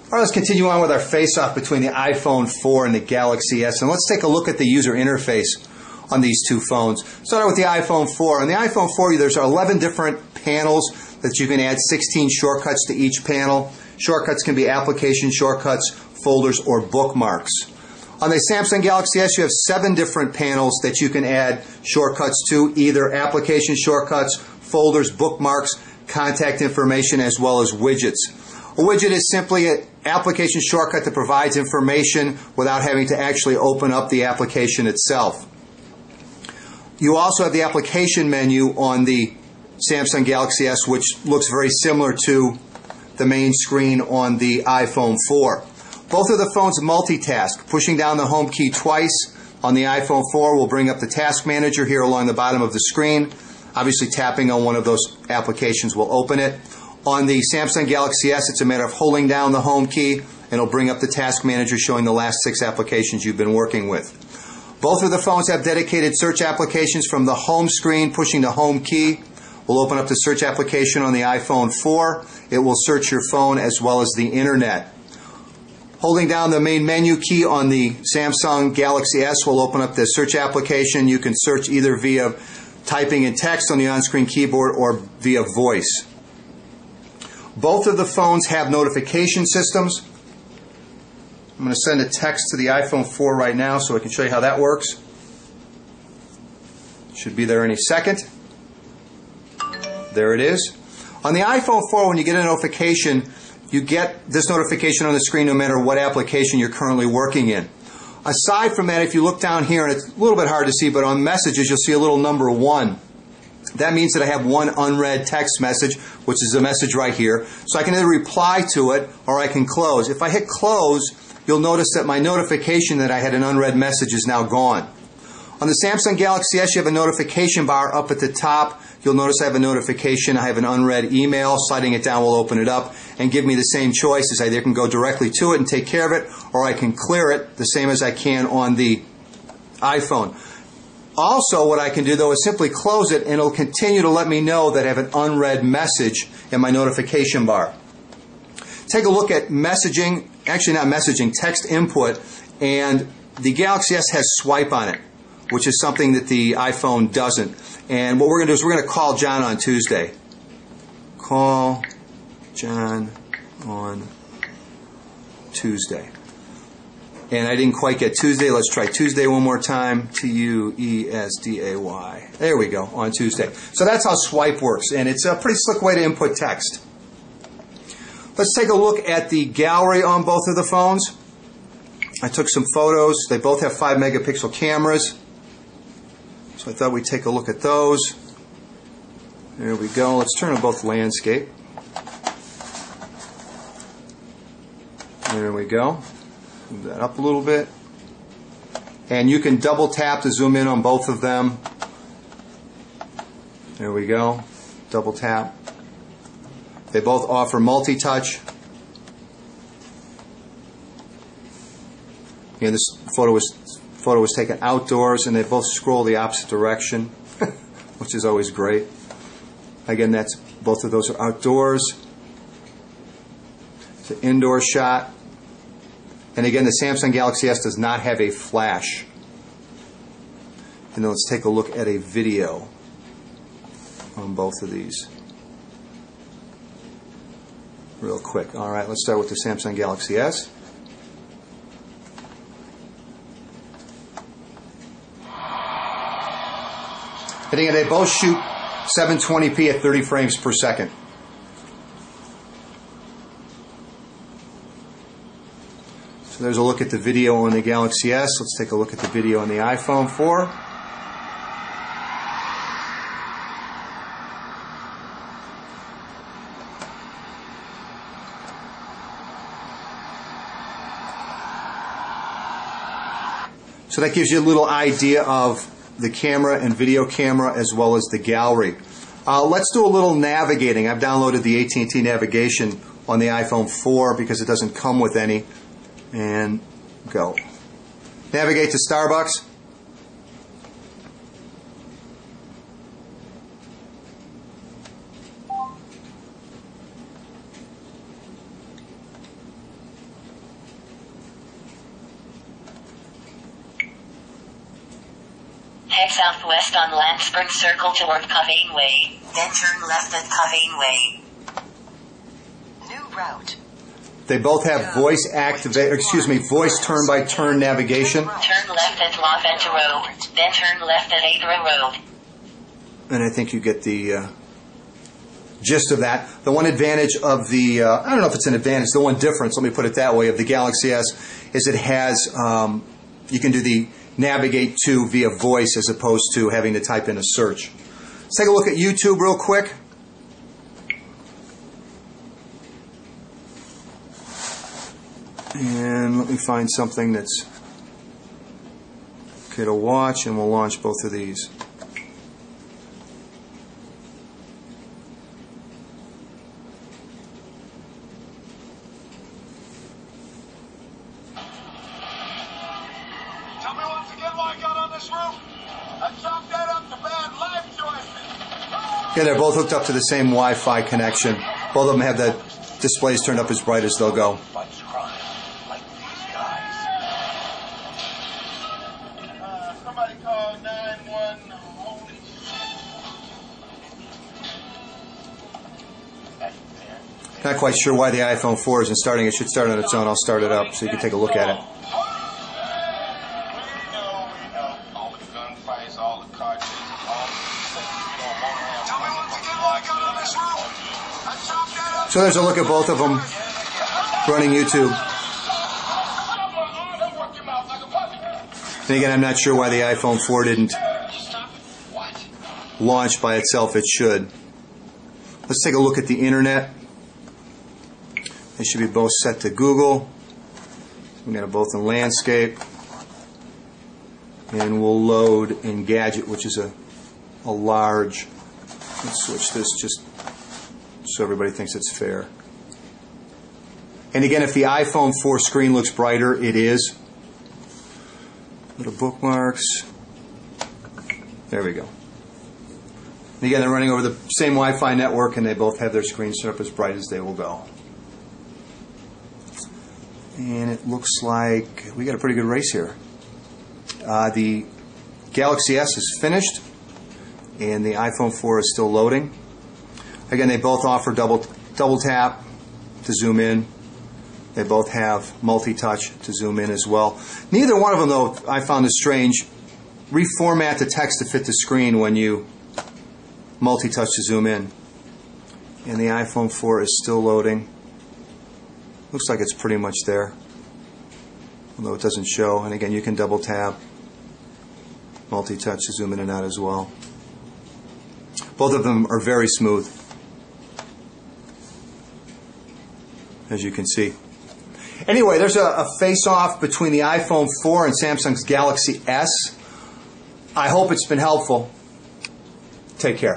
All right, let's continue on with our face-off between the iPhone 4 and the Galaxy S. And let's take a look at the user interface on these two phones. Starting with the iPhone 4. On the iPhone 4, there's 11 different panels that you can add 16 shortcuts to each panel. Shortcuts can be application shortcuts, folders, or bookmarks. On the Samsung Galaxy S, you have 7 different panels that you can add shortcuts to, either application shortcuts, folders, bookmarks, contact information, as well as widgets. A widget is simply an application shortcut that provides information without having to actually open up the application itself. You also have the application menu on the Samsung Galaxy S, which looks very similar to the main screen on the iPhone 4. Both of the phones multitask. Pushing down the home key twice on the iPhone 4 will bring up the task manager here along the bottom of the screen. Obviously, tapping on one of those applications will open it. On the Samsung Galaxy S, it's a matter of holding down the home key, and it'll bring up the task manager showing the last 6 applications you've been working with. Both of the phones have dedicated search applications. From the home screen. Pushing the home key will open up the search application on the iPhone 4. It will search your phone as well as the internet. Holding down the main menu key on the Samsung Galaxy S will open up the search application. You can search either via typing in text on the on-screen keyboard or via voice. Both of the phones have notification systems. I'm going to send a text to the iPhone 4 right now so I can show you how that works. Should be there any second. There it is. On the iPhone 4, when you get a notification, you get this notification on the screen no matter what application you're currently working in. Aside from that, if you look down here, and it's a little bit hard to see, but on messages you'll see a little number 1. That means that I have one unread text message, which is the message right here. So I can either reply to it or I can close. If I hit close, you'll notice that my notification that I had an unread message is now gone. On the Samsung Galaxy S, you have a notification bar up at the top. You'll notice I have a notification. I have an unread email. Sliding it down will open it up and give me the same choices. I either can go directly to it and take care of it, or I can clear it the same as I can on the iPhone. Also, what I can do, though, is simply close it, and it'll continue to let me know that I have an unread message in my notification bar. Take a look at messaging, actually not messaging, text input, and the Galaxy S has swipe on it, which is something that the iPhone doesn't. And what we're going to do is we're going to call John on Tuesday. Call John on Tuesday. And I didn't quite get Tuesday. Let's try Tuesday one more time. Tuesday. There we go, on Tuesday. So that's how swipe works, and it's a pretty slick way to input text. Let's take a look at the gallery on both of the phones. I took some photos. They both have 5-megapixel cameras. So I thought we'd take a look at those. There we go. Let's turn them both landscape. There we go. Move that up a little bit. And you can double tap to zoom in on both of them. There we go. Double tap. They both offer multi-touch. And this photo was taken outdoors, and they both scroll the opposite direction, which is always great. Again, both of those are outdoors. It's an indoor shot. And again, the Samsung Galaxy S does not have a flash. And then let's take a look at a video on both of these real quick. All right, let's start with the Samsung Galaxy S. And again, they both shoot 720p at 30 frames per second. So there's a look at the video on the Galaxy S. Let's take a look at the video on the iPhone 4. So that gives you a little idea of the camera and video camera as well as the gallery. Let's do a little navigating. I've downloaded the AT&T navigation on the iPhone 4 because it doesn't come with any. And go. Navigate to Starbucks. Head southwest on Landsberg Circle toward Covane Way. Then turn left at Covane Way. New route. They both have voice turn by turn navigation. Turn left at La Venta Road. Then turn left at Adra Road. And I think you get the gist of that. The one advantage of the, I don't know if it's an advantage, the one difference, let me put it that way, of the Galaxy S is it has, you can do the navigate to via voice as opposed to having to type in a search. Let's take a look at YouTube real quick. And let me find something that's okay to watch, and we'll launch both of these. Tell me once again why I got on this roof. I chalked that up to bad life choices. Yeah, they're both hooked up to the same Wi-Fi connection. Both of them have the displays turned up as bright as they'll go. Somebody call 911. Holy shit. Not quite sure why the iPhone 4 isn't starting. It should start on its own. I'll start it up so you can take a look at it. We know. All the gunfights, all the car chases, all the things you don't want to have. Tell me once again why I got on this roof. I chopped that up. So there's a look at both of them running YouTube. And again, I'm not sure why the iPhone 4 didn't launch by itself. It should. Let's take a look at the internet. They should be both set to Google. We got them both in landscape. And we'll load Engadget, which is a large. Let's switch this just so everybody thinks it's fair. And again, if the iPhone 4 screen looks brighter, it is. Little bookmarks. There we go. And again, they're running over the same Wi-Fi network, and they both have their screens set up as bright as they will go. And it looks like we got a pretty good race here. The Galaxy S is finished, and the iPhone 4 is still loading. Again, they both offer double tap to zoom in. They both have multi-touch to zoom in as well. Neither one of them, though, I found is strange. Reformat the text to fit the screen when you multi-touch to zoom in. And the iPhone 4 is still loading. Looks like it's pretty much there, although it doesn't show. And again, you can double tap, multi-touch to zoom in and out as well. Both of them are very smooth, as you can see. Anyway, there's a face-off between the iPhone 4 and Samsung's Galaxy S. I hope it's been helpful. Take care.